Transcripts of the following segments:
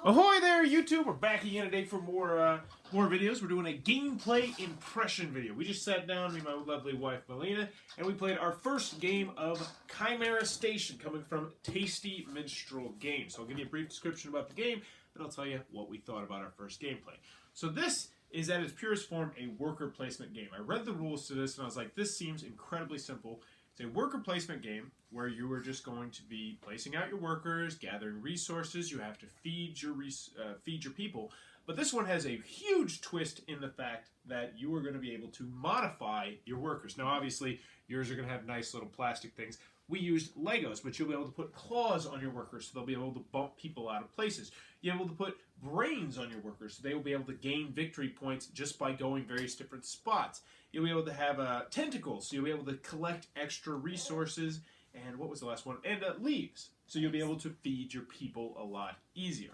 Ahoy there, YouTube! We're back again today for more videos. We're doing a gameplay impression video. We just sat down, me and my lovely wife, Melina, and we played our first game of Chimera Station, coming from Tasty Minstrel Games. So I'll give you a brief description about the game, then I'll tell you what we thought about our first gameplay. So this is, at its purest form, a worker placement game. I read the rules to this, and I was like, this seems incredibly simple. It's a worker placement game where you are just going to be placing out your workers, gathering resources. You have to feed your people. But this one has a huge twist in the fact that you are going to be able to modify your workers. Now, obviously, yours are going to have nice little plastic things. We used Legos, but you'll be able to put claws on your workers, so they'll be able to bump people out of places. You'll be able to put brains on your workers, so they will be able to gain victory points just by going various different spots. You'll be able to have tentacles, so you'll be able to collect extra resources, and what was the last one? And leaves, so you'll be able to feed your people a lot easier.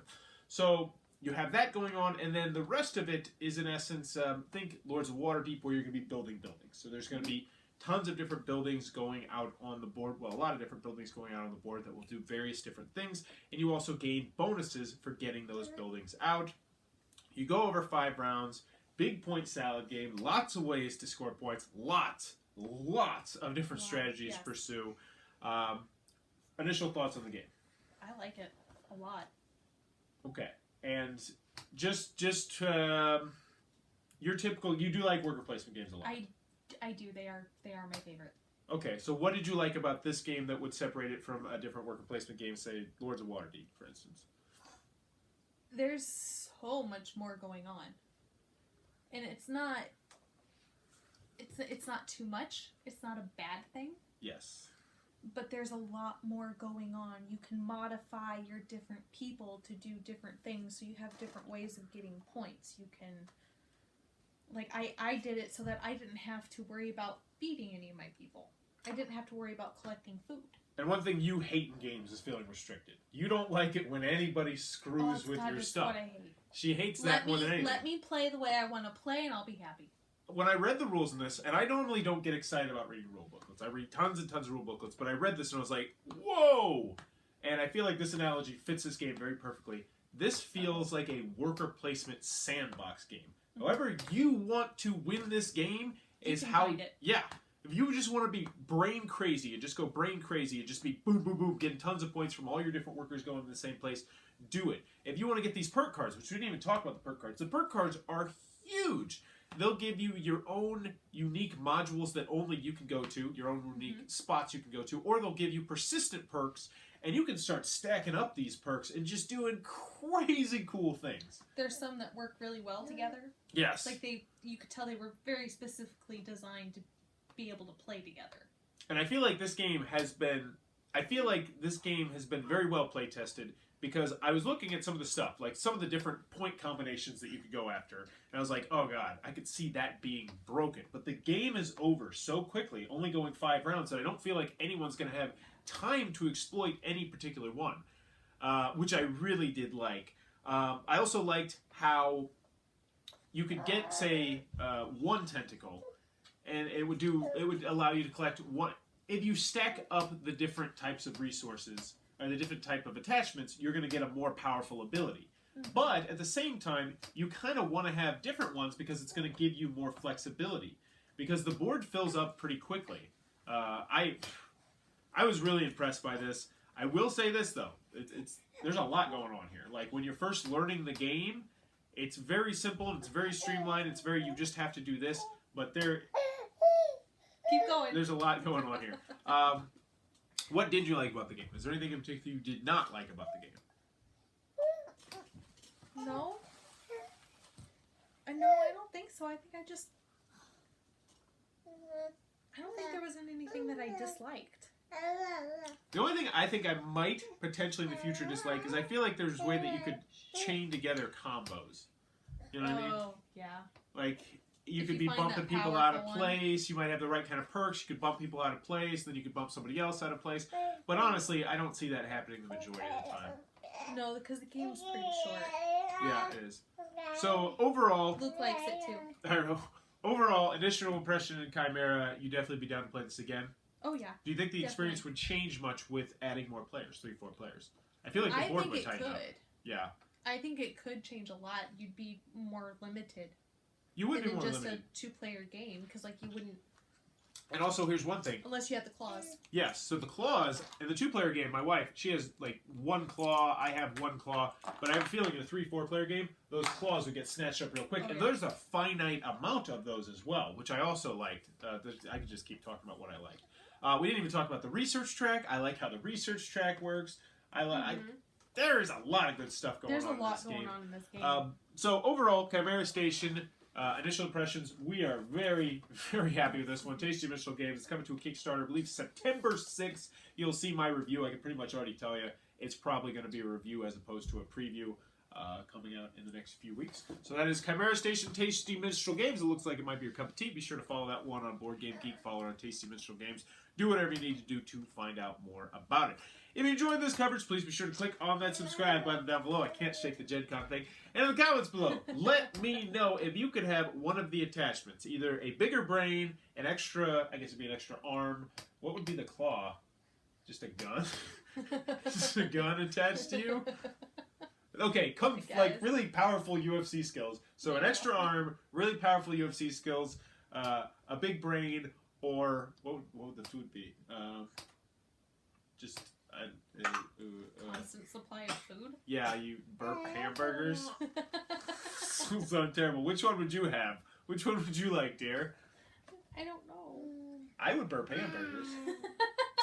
So you have that going on, and then the rest of it is, in essence, think Lords of Waterdeep, where you're going to be building buildings. So there's going to be tons of different buildings going out on the board. Well, a lot of different buildings going out on the board that will do various different things. And you also gain bonuses for getting those buildings out. You go over 5 rounds. Big point salad game. Lots of ways to score points. Lots of different strategies to pursue. Initial thoughts on the game? I like it a lot. Okay. And just your typical, you do like worker placement games a lot. I do. They are my favorite. Okay, so what did you like about this game that would separate it from a different worker placement game, say Lords of Waterdeep, for instance? There's so much more going on, and it's not too much. It's not a bad thing. Yes. But there's a lot more going on. You can modify your different people to do different things, so you have different ways of getting points. You can. Like, I did it so that I didn't have to worry about feeding any of my people. I didn't have to worry about collecting food. And one thing you hate in games is feeling restricted. You don't like it when anybody screws with your stuff. What I hate. She hates that more than anything. Let me play the way I want to play, and I'll be happy. When I read the rules in this, and I normally don't get excited about reading rule booklets. I read tons and tons of rule booklets, but I read this and I was like, whoa! And I feel like this analogy fits this game very perfectly. This feels like a worker placement sandbox game. However you want to win this game is how... Yeah. If you just want to be brain crazy and just go brain crazy and just be boom, boom, boom, getting tons of points from all your different workers going to the same place, do it. If you want to get these perk cards, which we didn't even talk about the perk cards, the perk cards are huge. They'll give you your own unique modules that only you can go to, your own unique spots you can go to, or they'll give you persistent perks, and you can start stacking up these perks and just doing crazy cool things. There's some that work really well together. Yes. Like you could tell they were very specifically designed to be able to play together. And I feel like this game has been very well play tested, because I was looking at some of the stuff, like some of the different point combinations that you could go after, and I was like, oh god, I could see that being broken. But the game is over so quickly, only going 5 rounds, that I don't feel like anyone's going to have time to exploit any particular one, which I really did like. I also liked how you could get, say, 1 tentacle, and it would allow you to collect one. If you stack up the different types of resources, or the different type of attachments, you're going to get a more powerful ability. But at the same time, you kind of want to have different ones because it's going to give you more flexibility. Because the board fills up pretty quickly. I was really impressed by this. I will say this, though. There's a lot going on here. Like, when you're first learning the game, it's very simple, it's very streamlined, you just have to do this. But Keep going. There's a lot going on here. What did you like about the game? Is there anything in particular you did not like about the game? No. No, I don't think so. I don't think there was anything that I disliked. The only thing I think I might potentially in the future dislike is I feel like there's a way that you could chain together combos. You know what I mean? Oh, yeah. Like, you could be bumping people out of place. You might have the right kind of perks. You could bump people out of place. Then you could bump somebody else out of place. But honestly, I don't see that happening the majority of the time. No, because the game's pretty short. Yeah, it is. So, overall... Luke likes it, too. I don't know. Overall, initial impression in Chimera, you definitely be down to play this again. Oh, yeah. Do you think the experience would change much with adding more players, 3-4 players? I feel like the board would tighten up. I think it could. Yeah. I think it could change a lot. You'd be more limited. You would be more just limited. a 2-player game, because like you wouldn't. And also, here's one thing. Unless you had the claws. Yes, so the claws in the 2-player game, my wife, she has like 1 claw, I have 1 claw, but I have a feeling in a 3-4-player game, those claws would get snatched up real quick. And there's a finite amount of those as well, which I also liked. I could just keep talking about what I liked. We didn't even talk about the research track. I like how the research track works. There is a lot of good stuff going on in this game. There's a lot going on in this game. So overall, Chimera Station, initial impressions, we are very, very happy with this one. Tasty Initial Games. It's coming to a Kickstarter, I believe September 6th. You'll see my review. I can pretty much already tell you it's probably going to be a review as opposed to a preview coming out in the next few weeks. So that is Chimera Station Tasty Minstrel Games. It looks like it might be your cup of tea. Be sure to follow that one on Board Game Geek. Follow it on Tasty Minstrel Games. Do whatever you need to do to find out more about it. If you enjoyed this coverage, please be sure to click on that subscribe button down below. I can't shake the Gen Con thing. And in the comments below, let me know if you could have one of the attachments. Either a bigger brain, an extra, I guess it'd be an extra arm. What would be the claw? Just a gun? Just a gun attached to you? Okay, like really powerful UFC skills. So an extra arm, really powerful UFC skills, a big brain, or what would the food be? Just constant supply of food? Yeah, you burp hamburgers. Sounds terrible. Which one would you have? Which one would you like, dear? I don't know. I would burp hamburgers.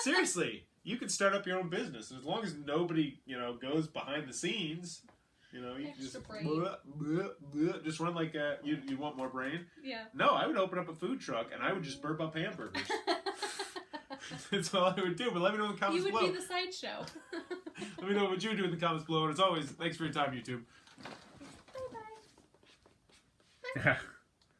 Seriously, you could start up your own business, and as long as nobody, goes behind the scenes, you can just just run like you want more brain? Yeah. No, I would open up a food truck and I would just burp up hamburgers. That's all I would do, but let me know in the comments below. You would be the sideshow. Let me know what you would do in the comments below, and as always, thanks for your time, YouTube. Bye-bye.